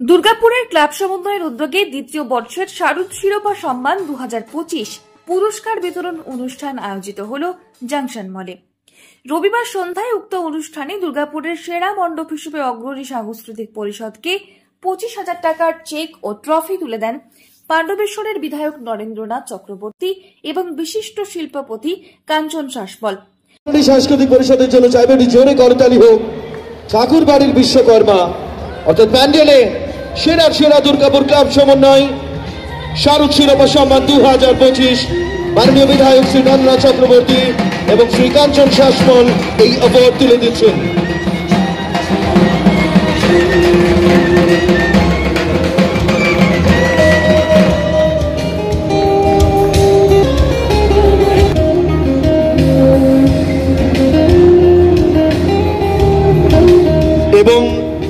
দুর্গাপুরের ক্লাব সমন্বয়ের উদ্যোগে দ্বিতীয় বর্ষের শারদ শিরোপা সম্মান 2025 পুরস্কার বিতরণ অনুষ্ঠান আয়োজিত হল জাংশন মলে। রবিবার সন্ধ্যায় উক্ত অনুষ্ঠানে দুর্গাপুরের সেরা মণ্ডপ হিসেবে অগ্রণী সাংস্কৃতিক পরিষদকে 25,000 টাকার চেক ও ট্রফি তুলে দেন পাণ্ডবেশ্বরের বিধায়ক নরেন্দ্রনাথ চক্রবর্তী এবং বিশিষ্ট শিল্পপতি কাঞ্চন শাসমল। সাংস্কৃতিক পরিষদের জন্য চাইবে জোরে করতালি হোক। ঠাকুরবাড়ির বিশ্বকর্মা অর্থাৎ প্যান্ডেলে সেরা দুর্গাপুর ক্লাব সমন্বয় শারদ শিরোপা সম্মান 2025 মাননীয় বিধায়ক শ্রী নরেন্দ্রনাথ চক্রবর্তী এবং শ্রী কাঞ্চন শাসমল এই অ্যাওয়ার্ড তুলে দিচ্ছেন। এবং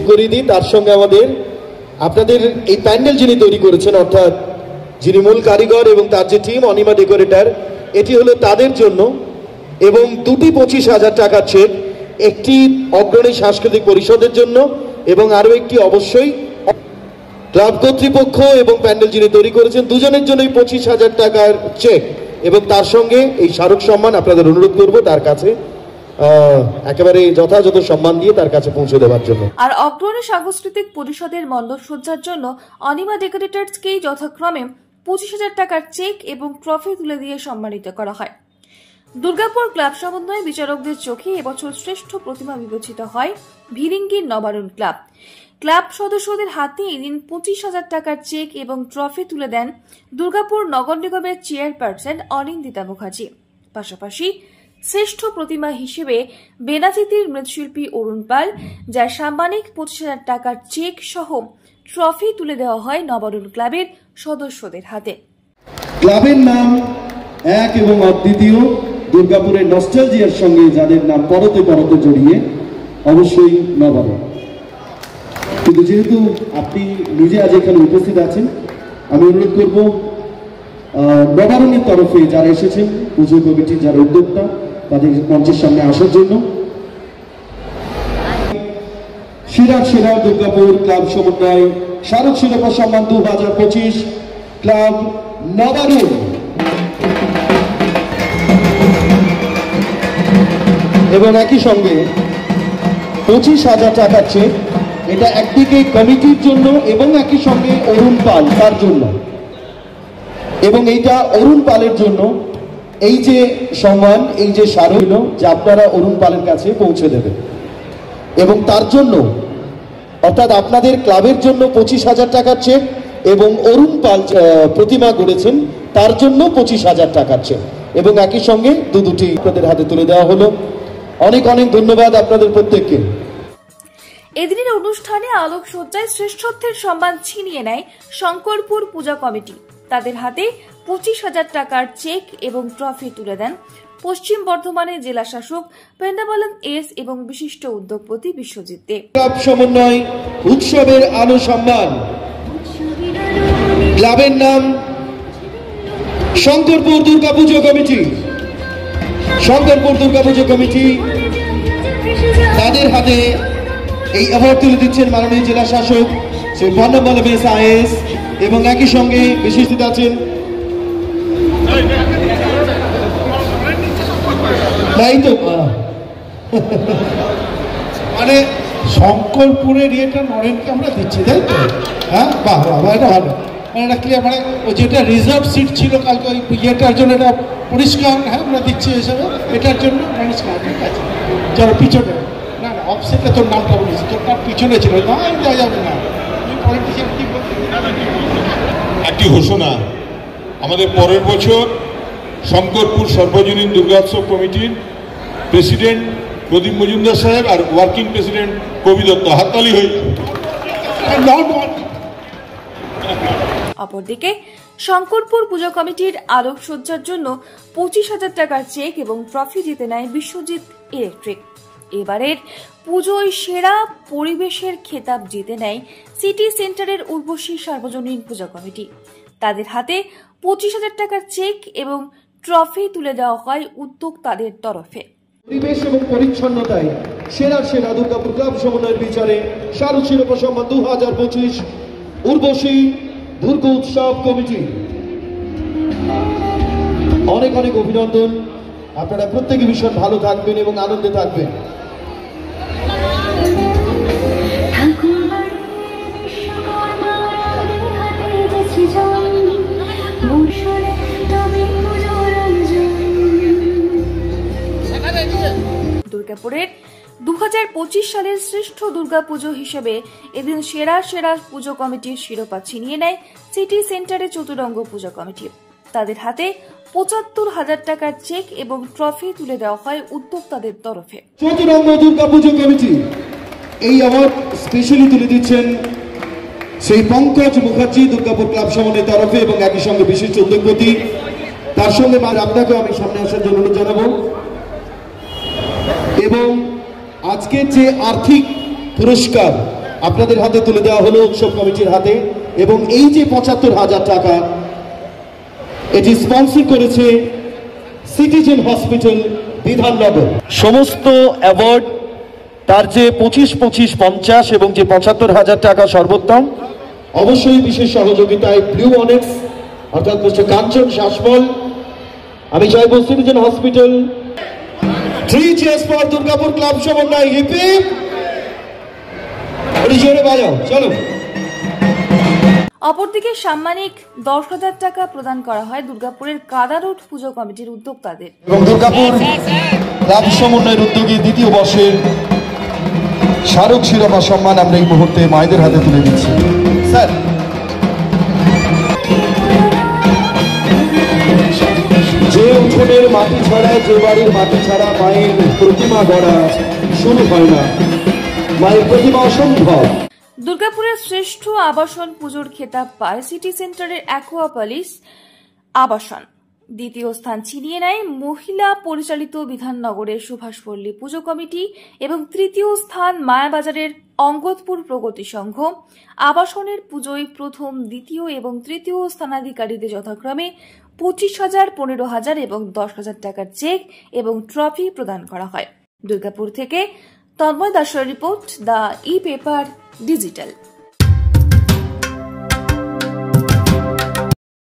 করিদি তার সঙ্গে আমাদের আপনাদের এই প্যান্ডেল যিনি তৈরি করেছেন অর্থাৎ যিনি মূল কারিগর এবং তার যে টিম অনিমা ডেকোরেটর, এটি হলো তাদের জন্য এবং দুটি 25,000 টাকার চেক, একটি অগ্রণী সাংস্কৃতিক পরিষদের জন্য এবং আরো একটি অবশ্যই ক্লাব কর্তৃপক্ষ এবং প্যান্ডেল যিনি তৈরি করেছেন দুজনের জন্যই 25,000 টাকার চেক এবং তার সঙ্গে এই স্মারক সম্মান আপনাদের অনুরোধ করব তার কাছে একেবারে যথাযথ সম্মান দিয়ে তার কাছে পৌঁছে দেওয়ার জন্য। আর অগ্রণী সাংস্কৃতিক পরিষদের মণ্ডপসজ্জার জন্য অনিমা ডেকোরেটরসকেই যথাক্রমে 25,000 টাকার চেক এবং ট্রফি তুলে দিয়ে সম্মানিত করা হয়। দুর্গাপুর ক্লাব সমন্বয় বিচারকদের চোখে এবছর শ্রেষ্ঠ প্রতিমা বিবেচিত হয় ভিরিঙ্গির নবারুণ ক্লাব। ক্লাব সদস্যদের হাতে এদিন 25,000 টাকার চেক এবং ট্রফি তুলে দেন দুর্গাপুর নগর নিগমের চেয়ারপারসন অনিন্দিতা মুখার্জি। পাশাপাশি শ্রেষ্ঠ প্রতিমা হিসেবে বেনাচিতির মৃৎশিল্পী অরুণ পাল, যার সাম্মানিক 25,000 টাকার চেক সহ ট্রফি তুলে দেওয়া হয় নবারুণ ক্লাবের সদস্যদের হাতে। ক্লাবের নাম এক এবং অদ্বিতীয়, দুর্গাপুরের নস্টালজিয়ার সঙ্গে যাদের নাম পরতে পরতে জড়িয়ে, অবশ্যই নবারুণ। কিন্তু যেহেতু আপনি নিজে আজ এখানে উপস্থিত আছেন, আমি অনুরোধ করব নবারুণের তরফে যারা এসেছেন, পুজো কমিটির যারা উদ্যোক্তা, তাদের মঞ্চের সামনে আসার জন্য। সেরা দুর্গাপুর ক্লাব সমন্বয় শারদ শিরোপা সম্মান 2025 ক্লাব নবারুণ। এবং একই সঙ্গে 25,000 টাকার চেক, এটা একদিকে কমিটির জন্য এবং একই সঙ্গে অরুণ পাল তার জন্য, এবং এইটা অরুণ পালের জন্য এই যে সম্মান, এই যে স্মারক যে আপনারা অরুণ পালের কাছে পৌঁছে দেবেন এবং তার জন্য অর্থাৎ আপনাদের ক্লাবের জন্য 25,000 টাকার চেক এবং অরুণ পাল প্রতিমা গড়েছেন তার জন্য 25,000 টাকার চেক এবং একই সঙ্গে দুটি আপনাদের হাতে তুলে দেওয়া হলো। অনেক ধন্যবাদ আপনাদের প্রত্যেককে। এদিনের অনুষ্ঠানে আলোকসজ্জায় শ্রেষ্ঠত্বের সম্মান ছিনিয়ে নেয় শঙ্করপুর পূজা কমিটি। তাদের হাতে 25,000 টাকার চেক এবং ট্রফি তুলে দেন পশ্চিম বর্ধমানের জেলা শাসক পেন্ডাবলম এস এবং বিশিষ্ট উদ্যোগপতি বিশ্বজিৎ দেব। ক্লাব সমন্বয় উৎসবের আলো সম্মান, ক্লাবের নাম শঙ্করপুর দুর্গাপুজো কমিটি। শঙ্করপুর দুর্গাপুজো কমিটি তাদের হাতে এই অ্যাওয়ার্ড তুলে দিচ্ছেন মাননীয় জেলা শাসক শ্রী পেন্ডাবলম এস আইএস এবং একই সঙ্গে বিশিষ্ট আছেন মানে শঙ্করপুরের ইয়েটা নরেনকে আমরা দিচ্ছি, তাই তো? হ্যাঁ, বাহ, এটা ভালো। মানে এটা ক্লিয়ার, মানে যেটা রিজার্ভ সিট ছিল কালকে ওই ইয়েটার জন্য এটা পরিষ্কার, হ্যাঁ আমরা দিচ্ছি হিসাবে, এটার জন্য পরিষ্কার। ঠিক আছে, যারা পিছনে না অফসেটে তোর নামটা বলেছি, তোর নাম পিছনে ছিল না, দেওয়া যাবে না। একটি ঘোষণা, আমাদের পরের বছর শঙ্করপুর সর্বজনীন দুর্গোৎসব কমিটির প্রেসিডেন্ট প্রদীপ মজুমদার সাহেব আর ওয়ার্কিং প্রেসিডেন্ট কবি দত্ত। হাততালি হয়ে। অপরদিকে শঙ্করপুর পূজা কমিটির আলোকসজ্জার জন্য 25,000 টাকার চেক এবং ট্রফি জিতে নেয় বিশ্বজিৎ ইলেকট্রিক। এবারের পুজোয় সেরা পরিবেশের খেতাব জিতে নেয় সিটি সেন্টারের উর্বশী সার্বজনীন পূজা কমিটি। তাদের হাতে 25,000 টাকার চেক এবং ট্রফি তুলে দেওয়া হয় উদ্যোক্তাদের তরফে। পরিবেশ এবং পরিচ্ছন্নতায় সেরা দুর্গাপুর ক্লাব সমন্বয়ের বিচারে শারদ শিরোপা সম্মান 2025 উর্বশী দুর্গা উৎসব কমিটি। অনেক অনেক অভিনন্দন। আপনারা প্রত্যেকে ভীষণ ভালো থাকবেন এবং আনন্দে থাকবেন। দুর্গাপুরের 2025 সালের শ্রেষ্ঠ দুর্গাপুজো হিসেবে এদিন সেরা পুজো কমিটির শিরোপা ছিনিয়ে নেয় সিটি সেন্টারে চতুরঙ্গ পুজো কমিটি। তাদের হাতে 75,000 টাকার চেক এবং ট্রফি তুলে দেওয়া হয় উদ্যোক্তাদের তরফে। চতুরঙ্গ দুর্গাপুজো কমিটি এই অ্যাওয়ার্ড স্পেশালি তুলে দিচ্ছেন সেই পঙ্কজ মুখার্জি দুর্গাপুর ক্লাব সমন্বয়ের তরফে এবং একই সঙ্গে বিশিষ্ট উদ্যোগপতি। তার সঙ্গে আপনাকেও আমি সামনে আসার জন্য অনুরোধ জানাবো। এবং আজকে যে আর্থিক পুরস্কার আপনাদের হাতে তুলে দেওয়া হলো উৎসব কমিটির হাতে, এবং এই যে 75,000 টাকা এটি স্পন্সর করেছে সিটিজেন হসপিটাল বিধাননগর। সমস্ত অ্যাওয়ার্ড তার যে 25-25-50 এবং যে 75,000 টাকা সর্বোত্তম, অবশ্যই বিশেষ সহযোগিতায় ব্লু অনেক্স অর্থাৎ মিস্টার কাঞ্চন শাসমল। আমি চাইবো citizen hospital 3 cheers for Durgapur club সমন্বয়। হিপ হিপ জোরে বাজাও, চলো। অপরদিকে সাম্মানিক 10,000 টাকা প্রদান করা হয় দুর্গাপুরের কাদা রোড পুজো কমিটির উদ্যোক্তাদের। এবং দুর্গাপুর ক্লাব সমন্বয়ের উদ্যোগে দ্বিতীয় বর্ষের স্মারক শিরোপা সম্মান আমরা এই মুহূর্তে মায়েদের হাতে তুলে দিচ্ছি। স্যার, যে উঠোনের মাটি ছাড়া, যে বাড়ির মাটি ছাড়া মায়ের প্রতিমা গড়া শুরু হয় না, মায়ের প্রতিমা অসম্ভব। দুর্গাপুরের শ্রেষ্ঠ আবাসন পুজোর খেতাব পায় সিটি সেন্টারের অ্যাকোয়াপলিস আবাসন। দ্বিতীয় স্থান ছিনিয়ে নেয় মহিলা পরিচালিত বিধাননগরের সুভাষপল্লী পুজো কমিটি এবং তৃতীয় স্থান মায়াবাজারের অঙ্গদপুর প্রগতি সংঘ। আবাসনের পুজোয় প্রথম, দ্বিতীয় এবং তৃতীয় স্থানাধিকারীদের যথাক্রমে 25,000, 15,000 এবং 10,000 টাকার চেক এবং ট্রফি প্রদান করা হয়। দুর্গাপুর থেকে তন্ময় দাসের report, the e paper digital.